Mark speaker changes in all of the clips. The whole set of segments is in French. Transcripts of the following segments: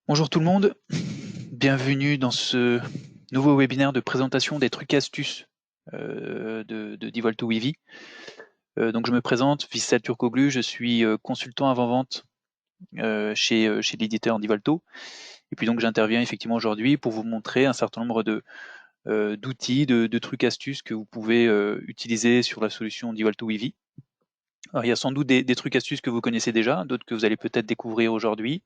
Speaker 1: Bonjour tout le monde, bienvenue dans ce nouveau webinaire de présentation des trucs et astuces de Divolto Wivi. Donc je me présente, Vissal Turkoglu, je suis consultant avant-vente chez l'éditeur Divolto. Et puis donc j'interviens effectivement aujourd'hui pour vous montrer un certain nombre d'outils, de trucs astuces que vous pouvez utiliser sur la solution Divolto Wivi. Alors il y a sans doute des trucs astuces que vous connaissez déjà, d'autres que vous allez peut-être découvrir aujourd'hui.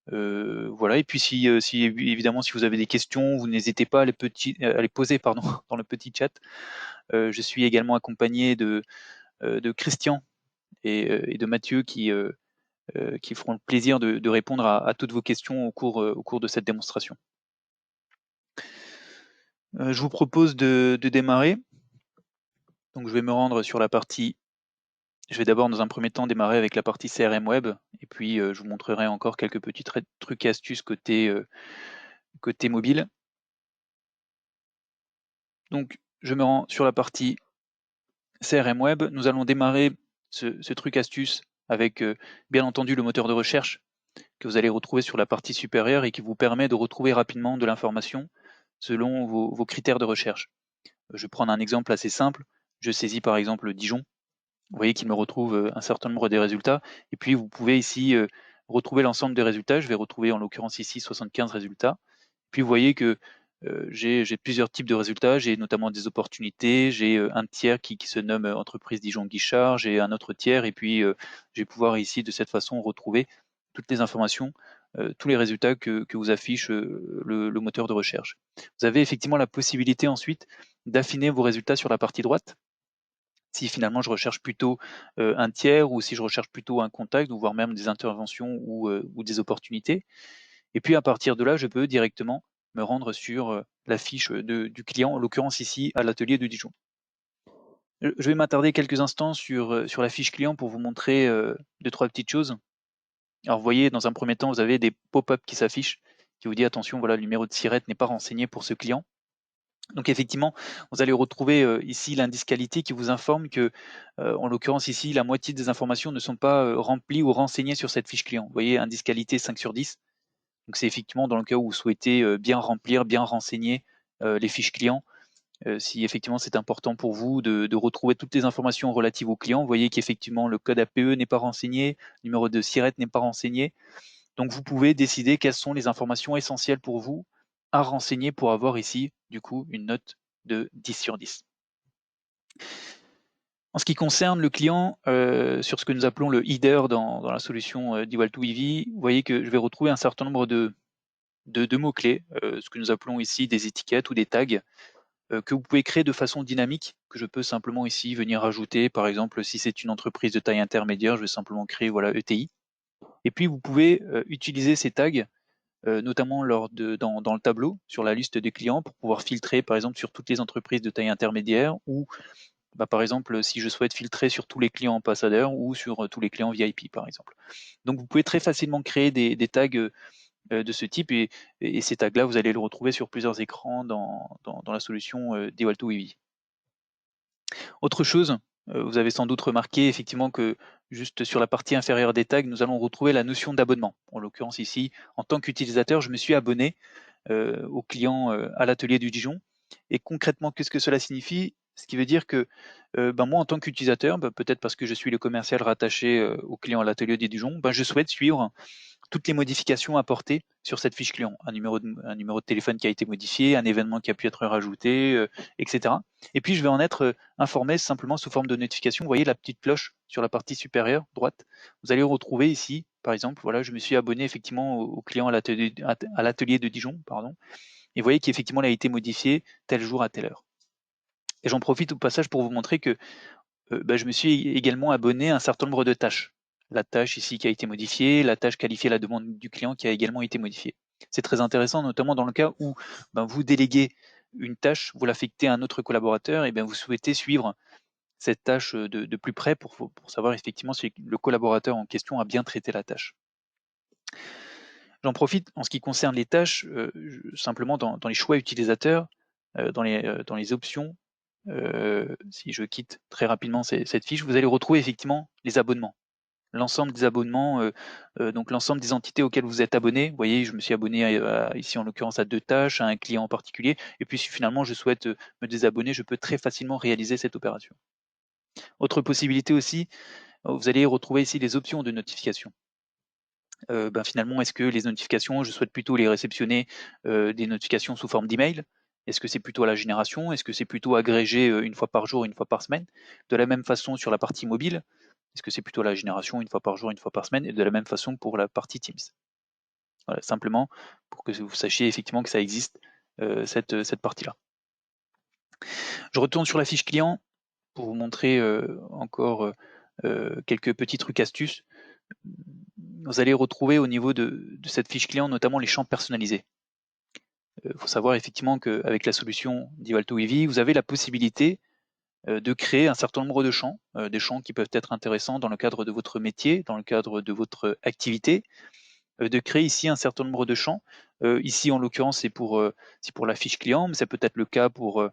Speaker 1: Voilà, et puis si évidemment si vous avez des questions, vous n'hésitez pas à les poser pardon, dans le petit chat. Je suis également accompagné de Christian et de Mathieu qui feront le plaisir de répondre à toutes vos questions au cours de cette démonstration. Je vous propose de démarrer. Donc je vais me rendre sur la partie. Je vais d'abord dans un premier temps démarrer avec la partie CRM web et puis je vous montrerai encore quelques petits trucs et astuces côté mobile. Donc je me rends sur la partie CRM web. Nous allons démarrer ce truc astuce avec bien entendu le moteur de recherche que vous allez retrouver sur la partie supérieure et qui vous permet de retrouver rapidement de l'information selon vos critères de recherche. Je vais prendre un exemple assez simple. Je saisis par exemple Dijon. Vous voyez qu'il me retrouve un certain nombre des résultats. Et puis vous pouvez ici retrouver l'ensemble des résultats. Je vais retrouver en l'occurrence ici 75 résultats. Puis vous voyez que j'ai plusieurs types de résultats, j'ai notamment des opportunités, j'ai un tiers qui se nomme entreprise Dijon-Guichard, j'ai un autre tiers, et puis je vais pouvoir ici de cette façon retrouver toutes les informations, tous les résultats que vous affiche le moteur de recherche. Vous avez effectivement la possibilité ensuite d'affiner vos résultats sur la partie droite. Si finalement je recherche plutôt un tiers ou si je recherche plutôt un contact, ou voire même des interventions ou des opportunités. Et puis à partir de là, je peux directement me rendre sur la fiche du client, en l'occurrence ici à l'atelier de Dijon. Je vais m'attarder quelques instants sur la fiche client pour vous montrer deux, trois petites choses. Alors vous voyez, dans un premier temps, vous avez des pop-up qui s'affichent, qui vous dit attention, voilà, le numéro de SIRET n'est pas renseigné pour ce client. Donc effectivement, vous allez retrouver ici l'indice qualité qui vous informe que, en l'occurrence ici, la moitié des informations ne sont pas remplies ou renseignées sur cette fiche client. Vous voyez, indice qualité 5 sur 10. Donc c'est effectivement dans le cas où vous souhaitez bien remplir, bien renseigner les fiches clients. Si effectivement c'est important pour vous de retrouver toutes les informations relatives au client, vous voyez qu'effectivement le code APE n'est pas renseigné, le numéro de SIRET n'est pas renseigné. Donc vous pouvez décider quelles sont les informations essentielles pour vous à renseigner pour avoir ici du coup une note de 10 sur 10. En ce qui concerne le client, sur ce que nous appelons le header dans la solution Diwal2EV, vous voyez que je vais retrouver un certain nombre de mots-clés, ce que nous appelons ici des étiquettes ou des tags, que vous pouvez créer de façon dynamique, que je peux simplement ici venir ajouter. Par exemple, si c'est une entreprise de taille intermédiaire, je vais simplement créer voilà, ETI. Et puis vous pouvez utiliser ces tags, notamment dans le tableau, sur la liste des clients, pour pouvoir filtrer par exemple sur toutes les entreprises de taille intermédiaire, ou par exemple si je souhaite filtrer sur tous les clients ambassadeurs ou sur tous les clients VIP par exemple. Donc vous pouvez très facilement créer des tags de ce type, et ces tags-là, vous allez le retrouver sur plusieurs écrans dans la solution Diwal2EV. Autre chose, vous avez sans doute remarqué effectivement que juste sur la partie inférieure des tags, nous allons retrouver la notion d'abonnement. En l'occurrence ici, en tant qu'utilisateur, je me suis abonné au client à l'atelier du Dijon. Et concrètement, qu'est-ce que cela signifie? Ce qui veut dire que moi, en tant qu'utilisateur, peut-être parce que je suis le commercial rattaché au client à l'atelier du Dijon, je souhaite suivre toutes les modifications apportées sur cette fiche client, un numéro de téléphone qui a été modifié, un événement qui a pu être rajouté, etc. Et puis je vais en être informé simplement sous forme de notification. Vous voyez la petite cloche sur la partie supérieure droite. Vous allez retrouver ici, par exemple, voilà, je me suis abonné effectivement au client à l'atelier de Dijon, pardon, et vous voyez qu'effectivement il a été modifié tel jour à telle heure. Et j'en profite au passage pour vous montrer que je me suis également abonné à un certain nombre de tâches. La tâche ici qui a été modifiée, la tâche qualifiée à la demande du client qui a également été modifiée. C'est très intéressant, notamment dans le cas où vous déléguez une tâche, vous l'affectez à un autre collaborateur, et vous souhaitez suivre cette tâche de plus près pour savoir effectivement si le collaborateur en question a bien traité la tâche. J'en profite en ce qui concerne les tâches, simplement dans les choix utilisateurs, dans les options, si je quitte très rapidement cette fiche, vous allez retrouver effectivement les abonnements. l'ensemble des abonnements, donc l'ensemble des entités auxquelles vous êtes abonné. Vous voyez, je me suis abonné ici en l'occurrence à 2 tâches, à un client en particulier, et puis si finalement je souhaite me désabonner, je peux très facilement réaliser cette opération. Autre possibilité aussi, vous allez retrouver ici les options de notification. Finalement, est-ce que les notifications, je souhaite plutôt les réceptionner, des notifications sous forme d'email? Est-ce que c'est plutôt à la génération? Est-ce que c'est plutôt agrégé, 1 fois par jour, 1 fois par semaine? De la même façon sur la partie mobile, est-ce que c'est plutôt à la génération 1 fois par jour, 1 fois par semaine? Et de la même façon pour la partie Teams. Voilà, simplement pour que vous sachiez effectivement que ça existe, cette partie-là. Je retourne sur la fiche client pour vous montrer, encore, quelques petits trucs astuces. Vous allez retrouver au niveau de cette fiche client, notamment les champs personnalisés. Il faut savoir effectivement qu'avec la solution d'Ivalto Eevee, vous avez la possibilité de créer un certain nombre de champs, des champs qui peuvent être intéressants dans le cadre de votre métier, dans le cadre de votre activité, de créer ici un certain nombre de champs. Ici, en l'occurrence, c'est pour la fiche client, mais ça peut être le cas pour,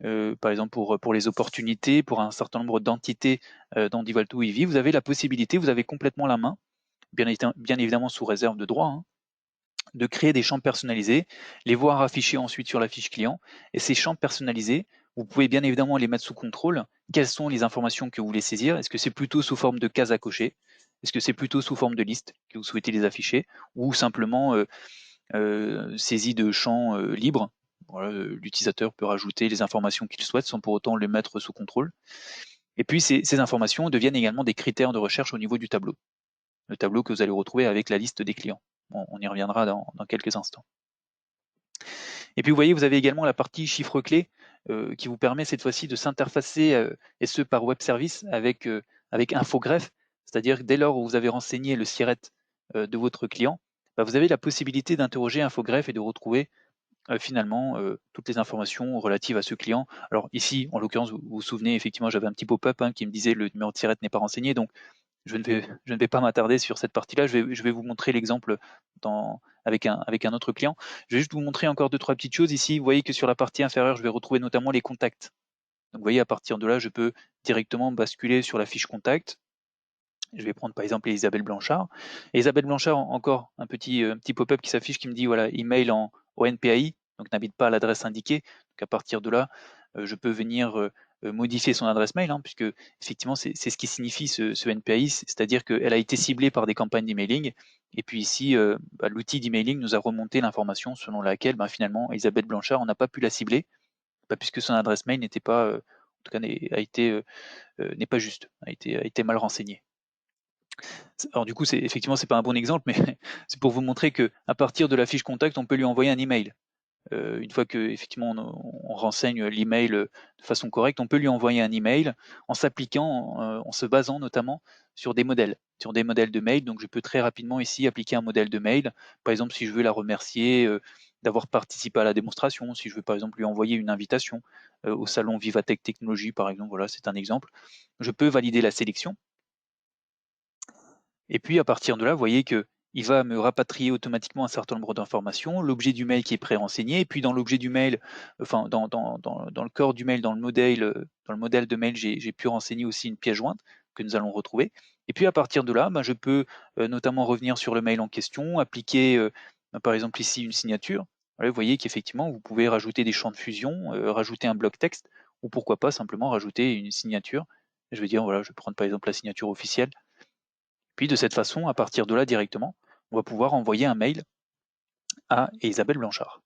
Speaker 1: par exemple, pour les opportunités, pour un certain nombre d'entités dans Divalto Eevee. Vous avez la possibilité, vous avez complètement la main, bien évidemment sous réserve de droit, hein, de créer des champs personnalisés, les voir affichés ensuite sur la fiche client. Et ces champs personnalisés, vous pouvez bien évidemment les mettre sous contrôle. Quelles sont les informations que vous voulez saisir? Est-ce que c'est plutôt sous forme de cases à cocher? Est-ce que c'est plutôt sous forme de liste que vous souhaitez les afficher? Ou simplement saisie de champs libres? Voilà, l'utilisateur peut rajouter les informations qu'il souhaite sans pour autant les mettre sous contrôle. Et puis ces informations deviennent également des critères de recherche au niveau du tableau. Le tableau que vous allez retrouver avec la liste des clients. On y reviendra dans quelques instants. Et puis vous voyez, vous avez également la partie chiffres clés qui vous permet cette fois-ci de s'interfacer, et ce par web service avec Infogreffe, c'est-à-dire que dès lors où vous avez renseigné le SIRET de votre client, vous avez la possibilité d'interroger Infogreffe et de retrouver finalement toutes les informations relatives à ce client. Alors ici, en l'occurrence, vous vous souvenez, effectivement, j'avais un petit pop-up qui me disait le numéro de SIRET n'est pas renseigné, donc je ne vais pas m'attarder sur cette partie-là. Je vais vous montrer l'exemple avec un autre client. Je vais juste vous montrer encore 2-3 petites choses ici. Vous voyez que sur la partie inférieure, je vais retrouver notamment les contacts. Donc vous voyez, à partir de là, je peux directement basculer sur la fiche contact. Je vais prendre par exemple Isabelle Blanchard. Et Isabelle Blanchard, encore un petit pop-up qui s'affiche qui me dit voilà, email au NPAI, donc n'habite pas à l'adresse indiquée. Donc à partir de là, je peux venir modifier son adresse mail, puisque effectivement c'est ce qui signifie ce NPAI, c'est-à-dire qu'elle a été ciblée par des campagnes d'emailing. Et puis ici, l'outil d'emailing nous a remonté l'information selon laquelle finalement Isabelle Blanchard, on n'a pas pu la cibler, puisque son adresse mail n'était pas, en tout cas n'est pas juste, a été mal renseignée. Alors du coup, effectivement, c'est pas un bon exemple, mais c'est pour vous montrer que à partir de la fiche contact, on peut lui envoyer un email. Une fois que effectivement on renseigne l'email de façon correcte, on peut lui envoyer un email en s'appliquant, en se basant notamment sur des modèles de mail. Donc je peux très rapidement ici appliquer un modèle de mail. Par exemple, si je veux la remercier d'avoir participé à la démonstration, si je veux par exemple lui envoyer une invitation au salon Vivatech Technologies, par exemple, voilà, c'est un exemple. Je peux valider la sélection. Et puis à partir de là, vous voyez qu'il va me rapatrier automatiquement un certain nombre d'informations, l'objet du mail qui est pré-renseigné, et puis dans l'objet du mail, enfin dans le corps du mail, dans le modèle de mail, j'ai pu renseigner aussi une pièce jointe que nous allons retrouver. Et puis à partir de là, je peux notamment revenir sur le mail en question, appliquer par exemple ici une signature. Voilà, vous voyez qu'effectivement, vous pouvez rajouter des champs de fusion, rajouter un bloc texte, ou pourquoi pas simplement rajouter une signature. Je vais dire, voilà, je vais prendre par exemple la signature officielle. Puis de cette façon, à partir de là directement, on va pouvoir envoyer un mail à Isabelle Blanchard.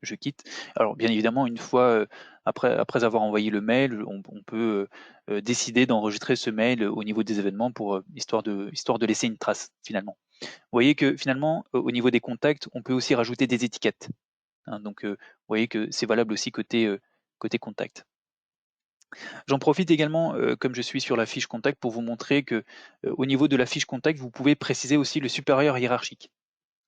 Speaker 1: Je quitte. Alors bien évidemment, une fois après avoir envoyé le mail, on peut décider d'enregistrer ce mail au niveau des événements pour histoire de laisser une trace finalement. Vous voyez que finalement, au niveau des contacts, on peut aussi rajouter des étiquettes. Donc vous voyez que c'est valable aussi côté contact. J'en profite également, comme je suis sur la fiche contact, pour vous montrer que, au niveau de la fiche contact, vous pouvez préciser aussi le supérieur hiérarchique.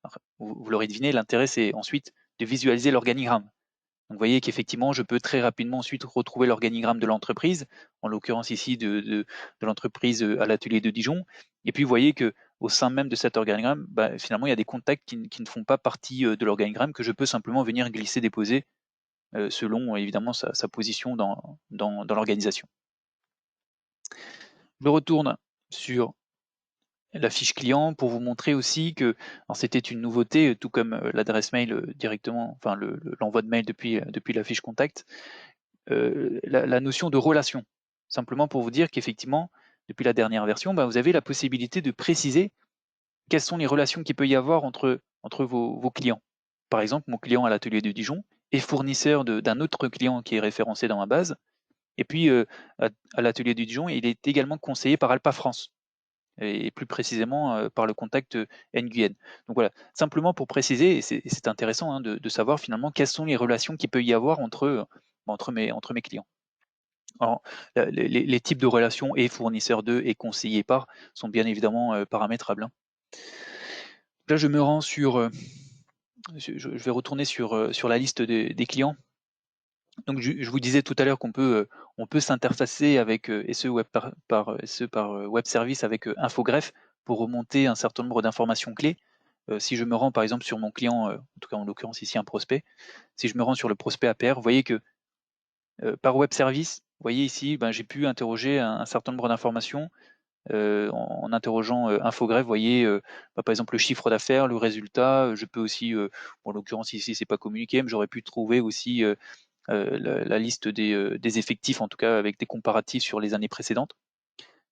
Speaker 1: Alors, vous l'aurez deviné, l'intérêt, c'est ensuite de visualiser l'organigramme. Donc vous voyez qu'effectivement, je peux très rapidement ensuite retrouver l'organigramme de l'entreprise, en l'occurrence ici de l'entreprise, à l'atelier de Dijon. Et puis vous voyez qu'au sein même de cet organigramme, finalement, il y a des contacts qui ne font pas partie, de l'organigramme que je peux simplement venir glisser, déposer, selon évidemment sa position dans l'organisation. Je retourne sur la fiche client pour vous montrer aussi que, alors c'était une nouveauté, tout comme l'adresse mail directement, enfin l'envoi de mail depuis la fiche contact, la notion de relation. Simplement pour vous dire qu'effectivement, depuis la dernière version, vous avez la possibilité de préciser quelles sont les relations qu'il peut y avoir entre vos clients. Par exemple, mon client à l'atelier de Dijon est fournisseur d'un autre client qui est référencé dans ma base. Et puis, à l'atelier de Dijon, il est également conseillé par Alpa France et plus précisément par le contact Nguyen. Donc voilà, simplement pour préciser, et c'est intéressant de savoir finalement quelles sont les relations qu'il peut y avoir entre mes clients. Alors, les types de relations et fournisseurs de et conseillers par sont bien évidemment paramétrables, hein. Là, je me rends sur, je vais retourner sur la liste des clients. Donc je vous disais tout à l'heure on peut s'interfacer avec SE par web service avec Infogreffe pour remonter un certain nombre d'informations clés. Si je me rends par exemple sur mon client, en tout cas en l'occurrence ici un prospect, si je me rends sur le prospect APR, vous voyez que par web service, vous voyez ici, j'ai pu interroger un certain nombre d'informations en interrogeant Infogreffe, vous voyez par exemple le chiffre d'affaires, le résultat. Je peux aussi, en l'occurrence ici c'est pas communiqué, mais j'aurais pu trouver aussi la liste des effectifs, en tout cas avec des comparatifs sur les années précédentes.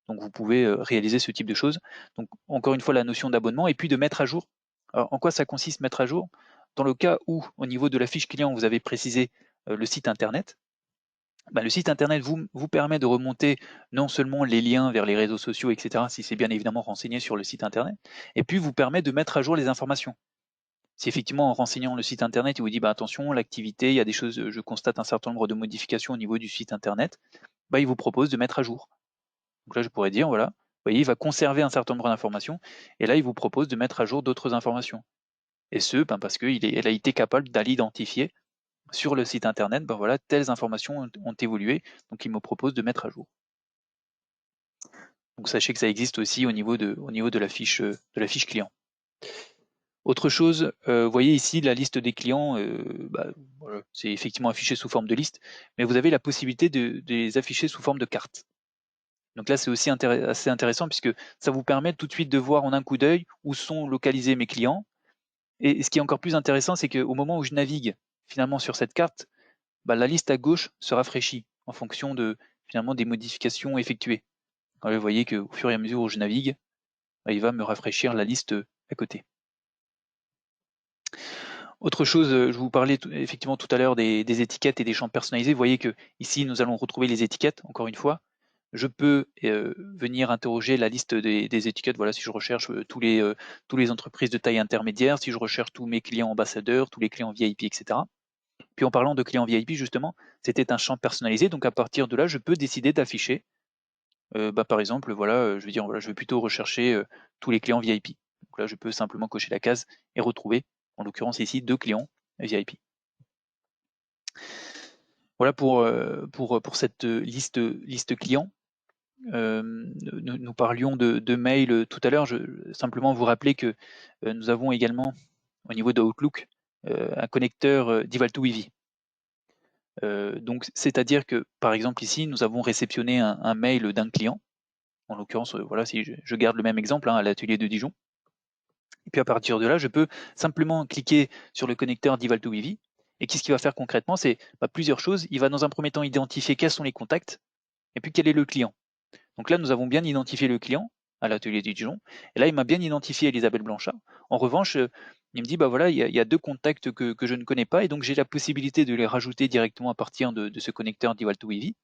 Speaker 1: Donc vous pouvez réaliser ce type de choses. Donc encore une fois, la notion d'abonnement et puis de mettre à jour. Alors, en quoi ça consiste mettre à jour? Dans le cas où, au niveau de la fiche client, vous avez précisé le site internet, le site internet vous permet de remonter non seulement les liens vers les réseaux sociaux, etc., si c'est bien évidemment renseigné sur le site internet, et puis vous permet de mettre à jour les informations. Si effectivement en renseignant le site internet, il vous dit attention, l'activité, il y a des choses, je constate un certain nombre de modifications au niveau du site internet, il vous propose de mettre à jour. Donc là, je pourrais dire, voilà, vous voyez, il va conserver un certain nombre d'informations, et là, il vous propose de mettre à jour d'autres informations. Et ce, parce qu'elle a été capable d'aller identifier sur le site internet, voilà, telles informations ont évolué, donc il me propose de mettre à jour. Donc sachez que ça existe aussi au niveau de la fiche client. Autre chose, vous voyez ici la liste des clients, voilà, c'est effectivement affiché sous forme de liste, mais vous avez la possibilité de les afficher sous forme de carte. Donc là, c'est aussi assez intéressant puisque ça vous permet tout de suite de voir en un coup d'œil où sont localisés mes clients. Et ce qui est encore plus intéressant, c'est qu'au moment où je navigue finalement sur cette carte, la liste à gauche se rafraîchit en fonction finalement des modifications effectuées. Alors, vous voyez qu'au fur et à mesure où je navigue, il va me rafraîchir la liste à côté. Autre chose, je vous parlais effectivement tout à l'heure des étiquettes et des champs personnalisés. Vous voyez que ici, nous allons retrouver les étiquettes, encore une fois. Je peux venir interroger la liste des étiquettes. Voilà, si je recherche tous les entreprises de taille intermédiaire, si je recherche tous mes clients ambassadeurs, tous les clients VIP, etc. Puis en parlant de clients VIP, justement, c'était un champ personnalisé. Donc à partir de là, je peux décider d'afficher, par exemple, voilà, je vais dire, voilà, je vais plutôt rechercher tous les clients VIP. Donc là, je peux simplement cocher la case et retrouver, en l'occurrence ici, 2 clients VIP. Voilà pour cette liste client. Nous parlions de mail tout à l'heure. Je simplement vous rappeler que nous avons également, au niveau de Outlook, un connecteur Default2EV. Donc, c'est-à-dire que, par exemple, ici, nous avons réceptionné un mail d'un client. En l'occurrence, voilà, si je garde le même exemple à l'atelier de Dijon. Et puis à partir de là, je peux simplement cliquer sur le connecteur Default2EV. Et qu'est-ce qu'il va faire concrètement? C'est plusieurs choses. Il va dans un premier temps identifier quels sont les contacts et puis quel est le client. Donc là, nous avons bien identifié le client à l'atelier du Dijon. Et là, il m'a bien identifié Elisabeth Blanchard. En revanche, il me dit, voilà, il y a 2 contacts que je ne connais pas, et donc j'ai la possibilité de les rajouter directement à partir de ce connecteur Default2EV.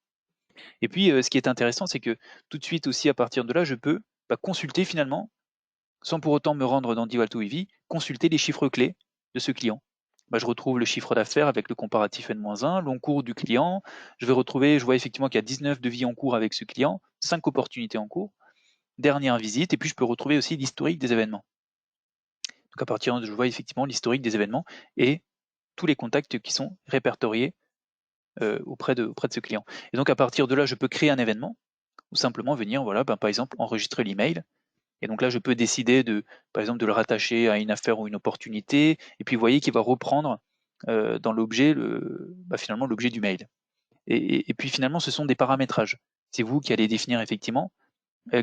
Speaker 1: Et puis, ce qui est intéressant, c'est que tout de suite aussi, à partir de là, je peux consulter finalement, sans pour autant me rendre dans Default2EV, consulter les chiffres clés de ce client. Je retrouve le chiffre d'affaires avec le comparatif N-1, long cours du client. Je vois effectivement qu'il y a 19 devis en cours avec ce client, 5 opportunités en cours, dernière visite, et puis je peux retrouver aussi l'historique des événements. Donc à partir de je vois effectivement l'historique des événements et tous les contacts qui sont répertoriés auprès de ce client. Et donc à partir de là, je peux créer un événement ou simplement venir, voilà, par exemple, enregistrer l'email. Et donc là, je peux décider par exemple, de le rattacher à une affaire ou une opportunité. Et puis vous voyez qu'il va reprendre dans l'objet, finalement, l'objet du mail. Et puis finalement, ce sont des paramétrages. C'est vous qui allez définir effectivement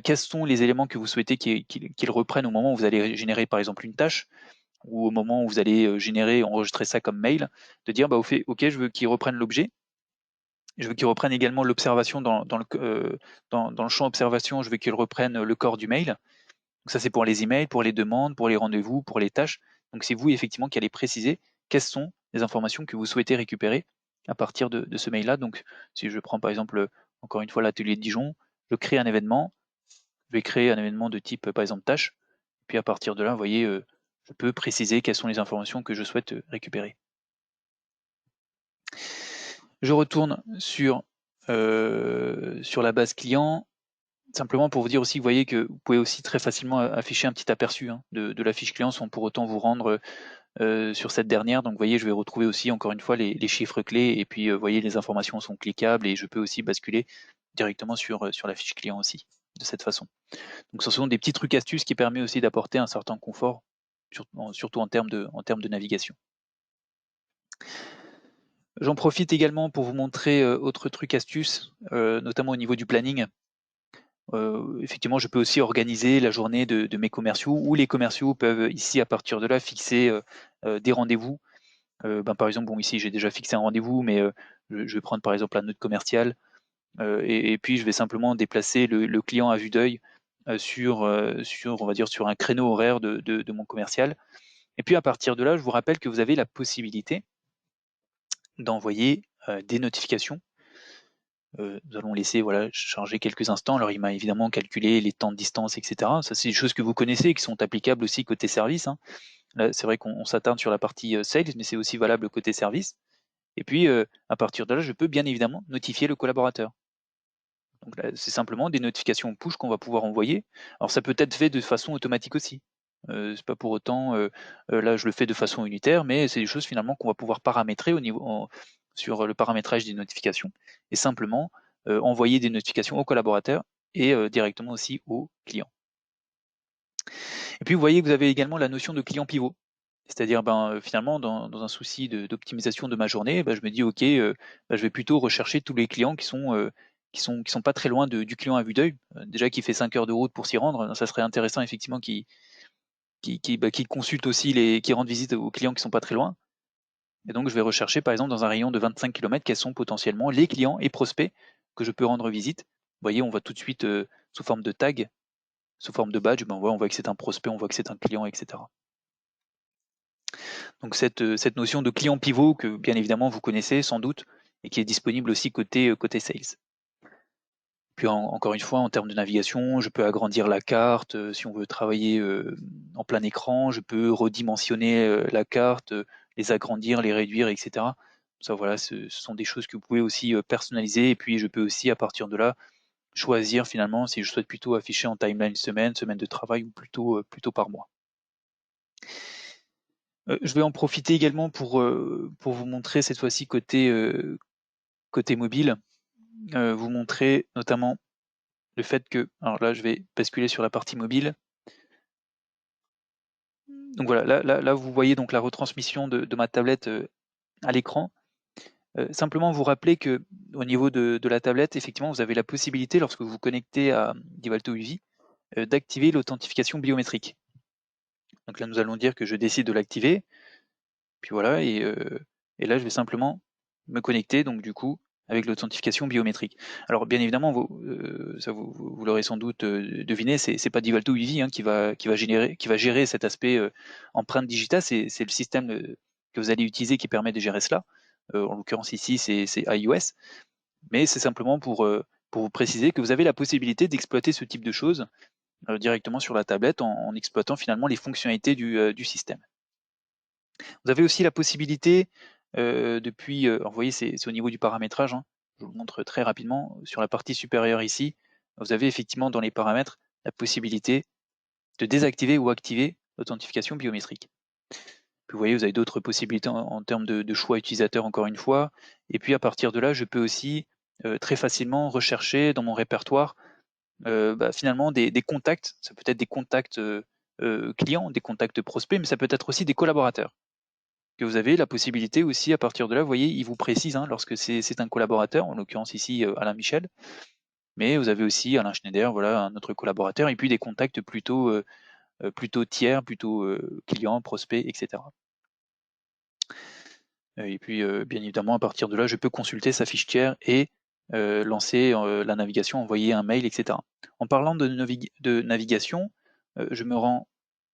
Speaker 1: quels sont les éléments que vous souhaitez qu'il reprenne au moment où vous allez générer par exemple une tâche, ou au moment où vous allez générer, enregistrer ça comme mail, de dire bah, ok, je veux qu'il reprenne l'objet, je veux qu'il reprenne également l'observation dans le champ observation, je veux qu'il reprenne le corps du mail. Donc ça c'est pour les emails, pour les demandes, pour les rendez-vous, pour les tâches. Donc c'est vous effectivement qui allez préciser quelles sont les informations que vous souhaitez récupérer à partir de ce mail-là. Donc si je prends par exemple encore une fois l'atelier de Dijon, je crée un événement, je vais créer un événement de type par exemple tâche, puis à partir de là, vous voyez, je peux préciser quelles sont les informations que je souhaite récupérer. Je retourne sur la base client, simplement pour vous dire aussi, vous voyez que vous pouvez aussi très facilement afficher un petit aperçu de la fiche client sans pour autant vous rendre sur cette dernière. Donc vous voyez, je vais retrouver aussi encore une fois les chiffres clés et puis vous voyez, les informations sont cliquables et je peux aussi basculer directement sur la fiche client aussi, de cette façon. Donc ce sont des petits trucs astuces qui permettent aussi d'apporter un certain confort, surtout en termes de navigation. J'en profite également pour vous montrer autre truc astuce, notamment au niveau du planning. Effectivement, je peux aussi organiser la journée de mes commerciaux, ou les commerciaux peuvent ici à partir de là fixer des rendez-vous. Par exemple, bon ici j'ai déjà fixé un rendez-vous, mais je vais prendre par exemple un autre commercial, et puis je vais simplement déplacer le client à vue d'œil sur on va dire sur un créneau horaire de mon commercial. Et puis à partir de là, je vous rappelle que vous avez la possibilité d'envoyer des notifications. Nous allons laisser voilà, charger quelques instants. Alors il m'a évidemment calculé les temps de distance, etc. Ça, c'est des choses que vous connaissez et qui sont applicables aussi côté service, hein. Là, c'est vrai qu'on s'attarde sur la partie sales, mais c'est aussi valable côté service. Et puis, à partir de là, je peux bien évidemment notifier le collaborateur. Donc là, c'est simplement des notifications push qu'on va pouvoir envoyer. Alors ça peut être fait de façon automatique aussi. C'est pas pour autant, là je le fais de façon unitaire, mais c'est des choses finalement qu'on va pouvoir paramétrer sur le paramétrage des notifications et simplement envoyer des notifications aux collaborateurs et directement aussi aux clients. Et puis vous voyez que vous avez également la notion de client pivot. C'est-à-dire, finalement, dans un souci d'optimisation de ma journée, je me dis: «OK, je vais plutôt rechercher tous les clients qui sont pas très loin du client à vue d'œil». Déjà qu'il fait 5 heures de route pour s'y rendre, ça serait intéressant effectivement qu'il consulte aussi qui rende visite aux clients qui sont pas très loin. Et donc je vais rechercher par exemple dans un rayon de 25 kilomètres quels sont potentiellement les clients et prospects que je peux rendre visite. Vous voyez, on voit tout de suite, sous forme de tag, sous forme de badge, on voit que c'est un prospect, on voit que c'est un client, et cetera. Donc cette notion de client pivot que bien évidemment vous connaissez sans doute et qui est disponible aussi côté sales. Puis encore une fois, en termes de navigation, je peux agrandir la carte si on veut travailler en plein écran, je peux redimensionner la carte, les agrandir, les réduire, etc. Ça voilà, ce sont des choses que vous pouvez aussi personnaliser et puis je peux aussi à partir de là choisir finalement si je souhaite plutôt afficher en timeline semaine de travail ou plutôt par mois. Je vais en profiter également pour vous montrer cette fois-ci côté mobile, vous montrer notamment le fait que alors là, je vais basculer sur la partie mobile. Donc voilà, là, vous voyez donc la retransmission de ma tablette, à l'écran. Simplement vous rappeler qu'au niveau de la tablette, effectivement, vous avez la possibilité lorsque vous vous connectez à Divalto UV, d'activer l'authentification biométrique. Donc là, nous allons dire que je décide de l'activer, puis voilà et là, je vais simplement me connecter donc du coup avec l'authentification biométrique. Alors bien évidemment, vous l'aurez sans doute deviné, c'est pas Divalto UV qui va gérer cet aspect empreinte digitale, c'est le système que vous allez utiliser qui permet de gérer cela. En l'occurrence ici, c'est iOS, mais c'est simplement pour vous préciser que vous avez la possibilité d'exploiter ce type de choses directement sur la tablette en exploitant finalement les fonctionnalités du système. Vous avez aussi la possibilité, depuis, alors vous voyez, c'est au niveau du paramétrage, hein. Je vous le montre très rapidement. Sur la partie supérieure ici, vous avez effectivement dans les paramètres la possibilité de désactiver ou activer l'authentification biométrique. Puis vous voyez, vous avez d'autres possibilités en termes de choix utilisateur encore une fois. Et puis à partir de là, je peux aussi très facilement rechercher dans mon répertoire finalement des contacts. Ça peut être des contacts clients, des contacts prospects, mais ça peut être aussi des collaborateurs que vous avez la possibilité aussi à partir de là, vous voyez, il vous précise lorsque c'est un collaborateur, en l'occurrence ici Alain Michel, mais vous avez aussi Alain Schneider, voilà, un autre collaborateur, et puis des contacts plutôt tiers, plutôt clients, prospects, etc. Et puis, bien évidemment, à partir de là, je peux consulter sa fiche tiers et lancer la navigation, envoyer un mail, etc. En parlant de navigation, je me rends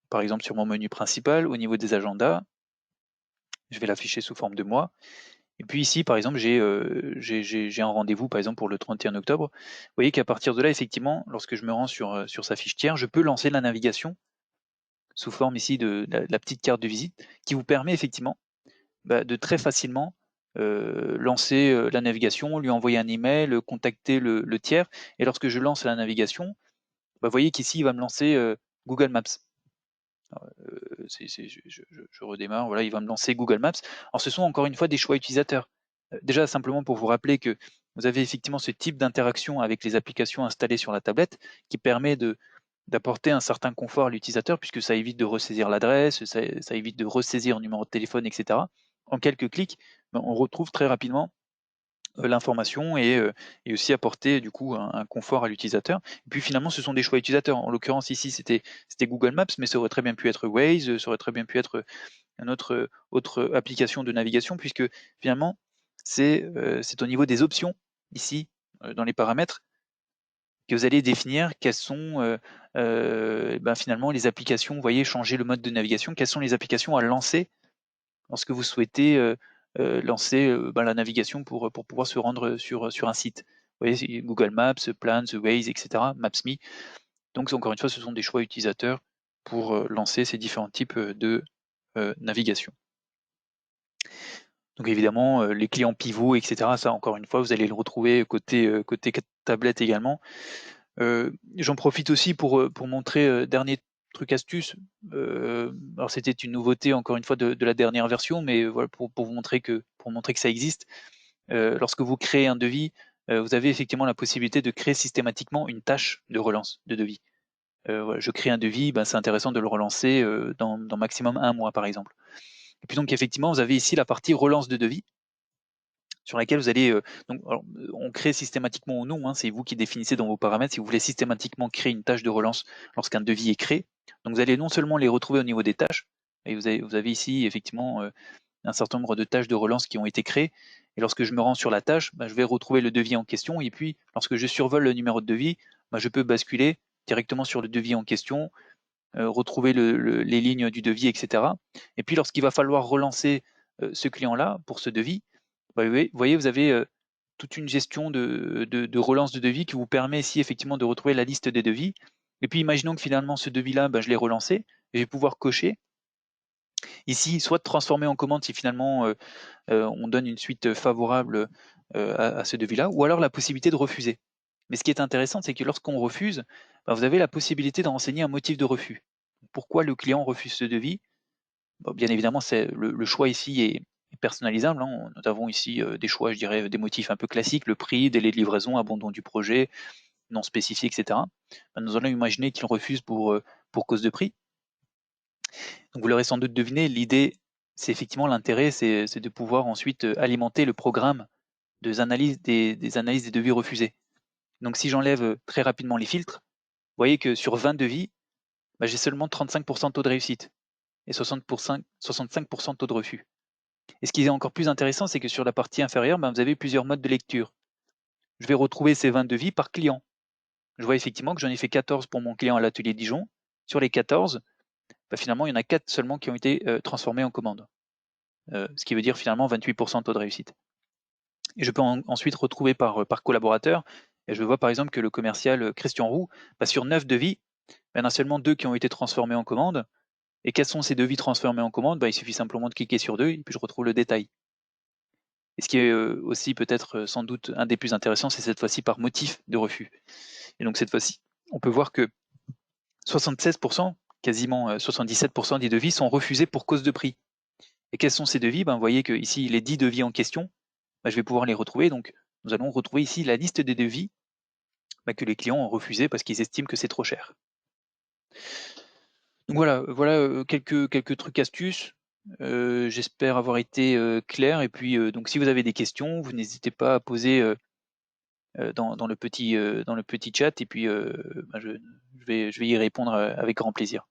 Speaker 1: par exemple sur mon menu principal au niveau des agendas. Je vais l'afficher sous forme de mois. Et puis ici, par exemple, j'ai un rendez-vous, par exemple, pour le 31 octobre. Vous voyez qu'à partir de là, effectivement, lorsque je me rends sur sa fiche tiers, je peux lancer la navigation sous forme ici de la petite carte de visite qui vous permet effectivement de très facilement lancer la navigation, lui envoyer un email, contacter le tiers. Et lorsque je lance la navigation, vous voyez qu'ici, il va me lancer Google Maps. Je redémarre, voilà, il va me lancer Google Maps. Alors ce sont encore une fois des choix utilisateurs. Déjà simplement pour vous rappeler que vous avez effectivement ce type d'interaction avec les applications installées sur la tablette qui permet d'apporter un certain confort à l'utilisateur puisque ça évite de ressaisir l'adresse, ça évite de ressaisir le numéro de téléphone, etc. En quelques clics, on retrouve très rapidement l'information et aussi apporter du coup un confort à l'utilisateur. Et puis finalement, ce sont des choix utilisateurs. En l'occurrence ici, c'était Google Maps, mais ça aurait très bien pu être Waze, ça aurait très bien pu être une autre application de navigation, puisque finalement, c'est au niveau des options ici, dans les paramètres, que vous allez définir quelles sont finalement les applications, vous voyez, changer le mode de navigation, quelles sont les applications à lancer lorsque vous souhaitez lancer la navigation pour pouvoir se rendre sur un site. Vous voyez, Google Maps, Plans, Waze, etc., Maps.me. Donc encore une fois, ce sont des choix utilisateurs pour lancer ces différents types de navigation. Donc évidemment, les clients pivots, etc., ça encore une fois, vous allez le retrouver côté tablette également. J'en profite aussi pour montrer dernier truc astuce. Alors c'était une nouveauté encore une fois de la dernière version, mais voilà pour vous montrer que ça existe. Lorsque vous créez un devis, vous avez effectivement la possibilité de créer systématiquement une tâche de relance de devis. Voilà, je crée un devis, c'est intéressant de le relancer dans maximum 1 mois par exemple. Et puis donc effectivement, vous avez ici la partie relance de devis sur laquelle vous allez on crée systématiquement ou non, hein, c'est vous qui définissez dans vos paramètres si vous voulez systématiquement créer une tâche de relance lorsqu'un devis est créé. Donc vous allez non seulement les retrouver au niveau des tâches, et vous avez ici effectivement un certain nombre de tâches de relance qui ont été créées. Et lorsque je me rends sur la tâche, je vais retrouver le devis en question. Et puis, lorsque je survole le numéro de devis, je peux basculer directement sur le devis en question, retrouver les lignes du devis, etc. Et puis, lorsqu'il va falloir relancer ce client-là pour ce devis, vous voyez, vous avez toute une gestion de relance de devis qui vous permet ici effectivement de retrouver la liste des devis. Et puis, imaginons que finalement, ce devis-là, je l'ai relancé, et je vais pouvoir cocher ici, soit de transformer en commande si finalement on donne une suite favorable à ce devis-là, ou alors la possibilité de refuser. Mais ce qui est intéressant, c'est que lorsqu'on refuse, vous avez la possibilité de renseigner un motif de refus. Pourquoi le client refuse ce devis? Bien évidemment, le choix ici est personnalisable, hein. Nous avons ici des choix, je dirais, des motifs un peu classiques, le prix, délai de livraison, abandon du projet, non spécifié, etc. Nous allons imaginer qu'il refuse pour cause de prix. Donc vous l'aurez sans doute deviné, l'idée, c'est effectivement l'intérêt, c'est de pouvoir ensuite alimenter le programme des analyses des devis refusés. Donc si j'enlève très rapidement les filtres, vous voyez que sur 20 devis, j'ai seulement 35% de taux de réussite et 65% de taux de refus. Et ce qui est encore plus intéressant, c'est que sur la partie inférieure, vous avez plusieurs modes de lecture. Je vais retrouver ces 20 devis par client. Je vois effectivement que j'en ai fait 14 pour mon client à l'atelier Dijon. Sur les 14, finalement, il y en a 4 seulement qui ont été transformés en commande. Ce qui veut dire finalement 28% de taux de réussite. Et je peux ensuite retrouver par collaborateur. Et je vois par exemple que le commercial Christian Roux, sur 9 devis, il y en a seulement 2 qui ont été transformés en commande. Et quels sont ces devis transformés en commande? Il suffit simplement de cliquer sur 2 et puis je retrouve le détail. Et ce qui est aussi peut-être sans doute un des plus intéressants, c'est cette fois-ci par motif de refus. Et donc cette fois-ci, on peut voir que 76%, quasiment 77% des devis sont refusés pour cause de prix. Et quels sont ces devis? Vous voyez que ici, les 10 devis en question, je vais pouvoir les retrouver. Donc nous allons retrouver ici la liste des devis que les clients ont refusés parce qu'ils estiment que c'est trop cher. Donc voilà quelques trucs astuces. J'espère avoir été clair. Et puis donc si vous avez des questions, vous n'hésitez pas à poser dans le petit chat et puis, je vais y répondre, avec grand plaisir.